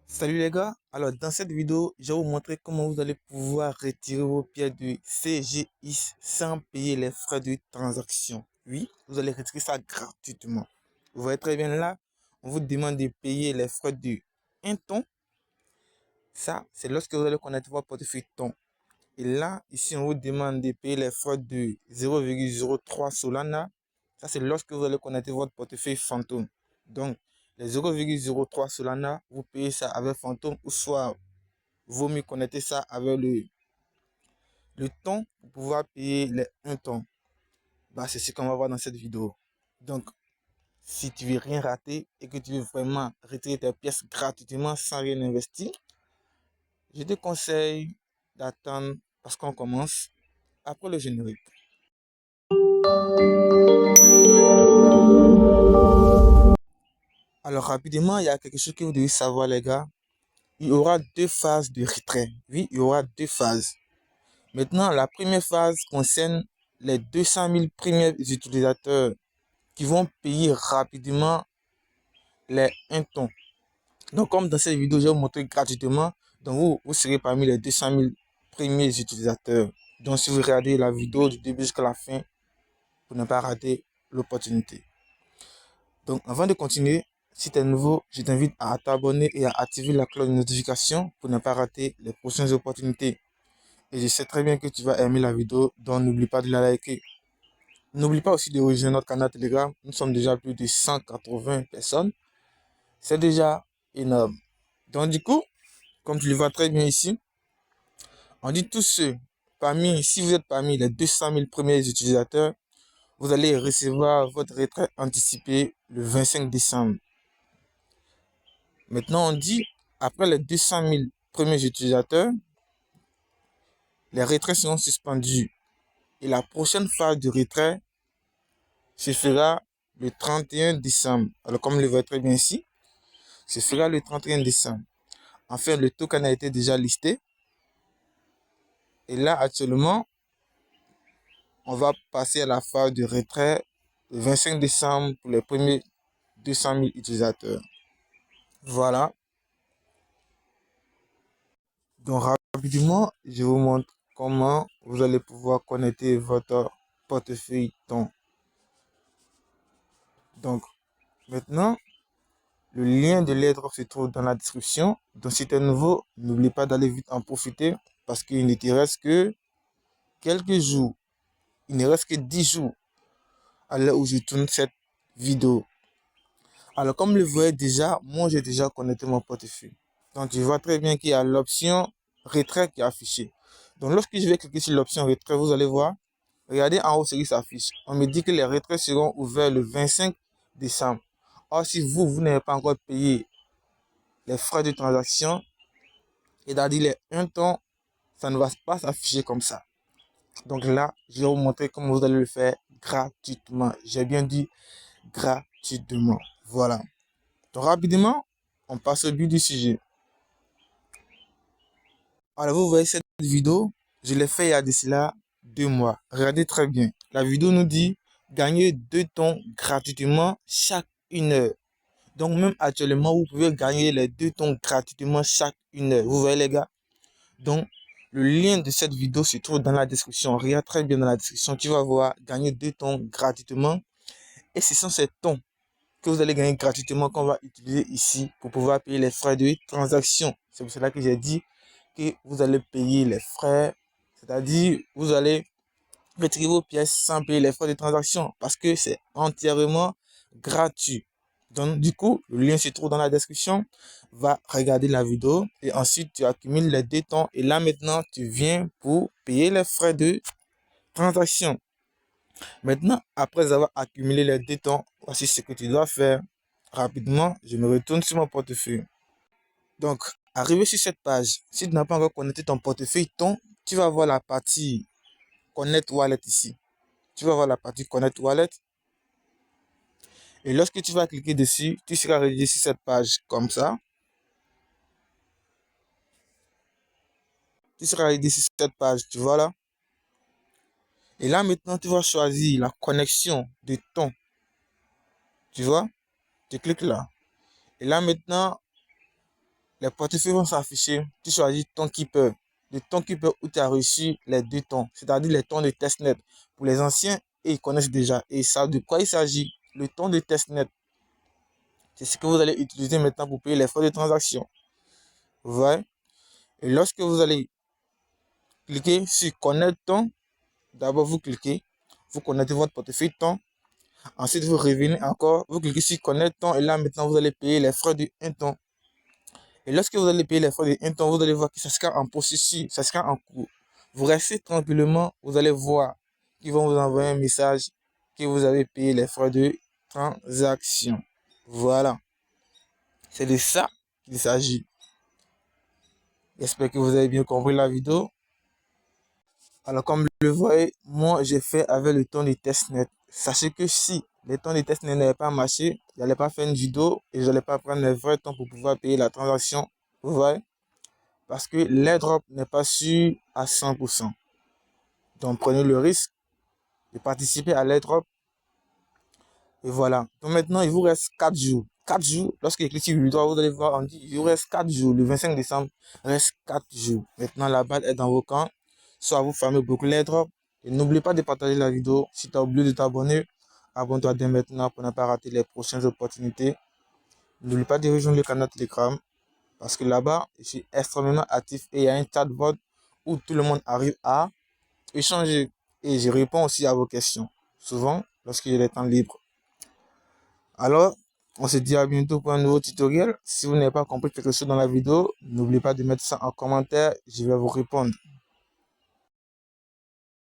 Salut les gars, alors dans cette vidéo, je vais vous montrer comment vous allez pouvoir retirer vos pièces de CGI sans payer les frais de transaction. Oui, vous allez retirer ça gratuitement. Vous voyez très bien là, on vous demande de payer les frais de 1 ton. Ça, c'est lorsque vous allez connecter votre portefeuille ton. Et là, ici, on vous demande de payer les frais de 0,03 Solana. Ça, c'est lorsque vous allez connecter votre portefeuille fantôme. Donc, les 0,03 Solana, vous payez ça avec fantôme ou soit vaut mieux connecter ça avec le temps pour pouvoir payer les 1 ton. Bah, c'est ce qu'on va voir dans cette vidéo. Donc, si tu veux rien rater et que tu veux vraiment retirer tes pièces gratuitement sans rien investir, je te conseille d'attendre parce qu'on commence après le générique. Alors rapidement, il y a quelque chose que vous devez savoir les gars. Il y aura deux phases de retrait. Oui, il y aura deux phases. Maintenant, la première phase concerne les 200 000 premiers utilisateurs qui vont payer rapidement les 1 ton. Donc comme dans cette vidéo, je vais vous montrer gratuitement. Donc vous serez parmi les 200 000 premiers utilisateurs. Donc si vous regardez la vidéo du début jusqu'à la fin, pour ne pas rater l'opportunité. Donc avant de continuer, si tu es nouveau, je t'invite à t'abonner et à activer la cloche de notification pour ne pas rater les prochaines opportunités. Et je sais très bien que tu vas aimer la vidéo, donc n'oublie pas de la liker. N'oublie pas aussi de rejoindre notre canal Telegram. Nous sommes déjà plus de 180 personnes. C'est déjà énorme. Donc du coup, comme tu le vois très bien ici, on dit tous ceux, si vous êtes parmi les 200 000 premiers utilisateurs, vous allez recevoir votre retrait anticipé le 25 décembre. Maintenant, on dit, après les 200 000 premiers utilisateurs, les retraits seront suspendus. Et la prochaine phase de retrait se fera le 31 décembre. Alors, comme vous le voyez très bien ici, ce sera le 31 décembre. Enfin, le token a été déjà listé. Et là, actuellement, on va passer à la phase de retrait le 25 décembre pour les premiers 200 000 utilisateurs. Voilà. Donc, rapidement, je vous montre comment vous allez pouvoir connecter votre portefeuille ton. Donc, maintenant, le lien de l'airdrop se trouve dans la description. Donc, si tu es nouveau, n'oublie pas d'aller vite en profiter parce qu'il ne te reste que quelques jours. Il ne reste que 10 jours à l'heure où je tourne cette vidéo. Alors, comme le voyez déjà, moi, j'ai déjà connecté mon portefeuille. Donc, tu vois très bien qu'il y a l'option retrait qui est affichée. Donc, lorsque je vais cliquer sur l'option retrait, vous allez voir, regardez en haut ce qui s'affiche. On me dit que les retraits seront ouverts le 25 décembre. Or, si vous n'avez pas encore payé les frais de transaction, et c'est-à-dire les 1 ton, ça ne va pas s'afficher comme ça. Donc là, je vais vous montrer comment vous allez le faire gratuitement. J'ai bien dit gratuitement. Voilà. Donc rapidement, on passe au but du sujet. Alors vous voyez cette vidéo, je l'ai fait il y a de cela 2 mois. Regardez très bien. La vidéo nous dit gagner 2 tons gratuitement chaque 1 heure. Donc même actuellement, vous pouvez gagner les 2 tons gratuitement chaque 1 heure. Vous voyez les gars? Donc le lien de cette vidéo se trouve dans la description. Regarde très bien dans la description. Tu vas voir gagner 2 tons gratuitement. Et ce sont ces tons que vous allez gagner gratuitement qu'on va utiliser ici pour pouvoir payer les frais de transaction. C'est pour cela que j'ai dit que vous allez payer les frais, c'est-à-dire vous allez retirer vos pièces sans payer les frais de transaction parce que c'est entièrement gratuit. Donc du coup, le lien se trouve dans la description. Va regarder la vidéo et ensuite tu accumules les 2 tons et là maintenant tu viens pour payer les frais de transaction. Maintenant, après avoir accumulé les 2 tons, voici ce que tu dois faire. Rapidement, je me retourne sur mon portefeuille. Donc, arrivé sur cette page, si tu n'as pas encore connecté ton portefeuille ton, tu vas voir la partie Connect Wallet ici. Tu vas voir la partie Connect Wallet. Et lorsque tu vas cliquer dessus, tu seras redirigé sur cette page comme ça. Tu seras redirigé sur cette page, tu vois là. Et là maintenant, tu vas choisir la connexion de ton. Tu vois? Tu cliques là. Et là maintenant, les portefeuilles vont s'afficher. Tu choisis ton keeper. Le ton keeper où tu as reçu les deux tons, c'est-à-dire les tons de testnet. Pour les anciens, ils connaissent déjà. Et ça, de quoi il s'agit? Le ton de testnet, c'est ce que vous allez utiliser maintenant pour payer les frais de transaction. Vous voyez? Et lorsque vous allez cliquer sur connaître ton, d'abord vous cliquez, vous connectez votre portefeuille ton. Ensuite, vous revenez encore, vous cliquez sur connaître ton. Et là, maintenant, vous allez payer les frais de un ton. Et lorsque vous allez payer les frais de un temps, vous allez voir que ça sera en processus, ça sera en cours. Vous restez tranquillement, vous allez voir qu'ils vont vous envoyer un message que vous avez payé les frais de transaction. Voilà, c'est de ça qu'il s'agit. J'espère que vous avez bien compris la vidéo. Alors, comme vous le voyez, moi, j'ai fait avec le temps de testnet. Sachez que si le temps de testnet n'avait pas marché, je n'allais pas faire une vidéo et je n'allais pas prendre le vrai temps pour pouvoir payer la transaction. Vous voyez? Parce que l'airdrop n'est pas sûr à 100%. Donc prenez le risque de participer à l'airdrop. Et voilà. Donc maintenant, il vous reste 4 jours. 4 jours, lorsque vous cliquez sur le droit, vous allez voir, on dit, il vous reste 4 jours. Le 25 décembre, il reste 4 jours. Maintenant, la balle est dans vos camps. Soit vous fermez beaucoup l'airdrop. Et n'oubliez pas de partager la vidéo. Si tu as oublié de t'abonner, abonne-toi dès maintenant pour ne pas rater les prochaines opportunités. N'oublie pas de rejoindre le canal Telegram. Parce que là-bas, je suis extrêmement actif et il y a un chatbot où tout le monde arrive à échanger. Et je réponds aussi à vos questions, souvent lorsqu'il y a des temps libres. Alors, on se dit à bientôt pour un nouveau tutoriel. Si vous n'avez pas compris quelque chose dans la vidéo, n'oubliez pas de mettre ça en commentaire, je vais vous répondre.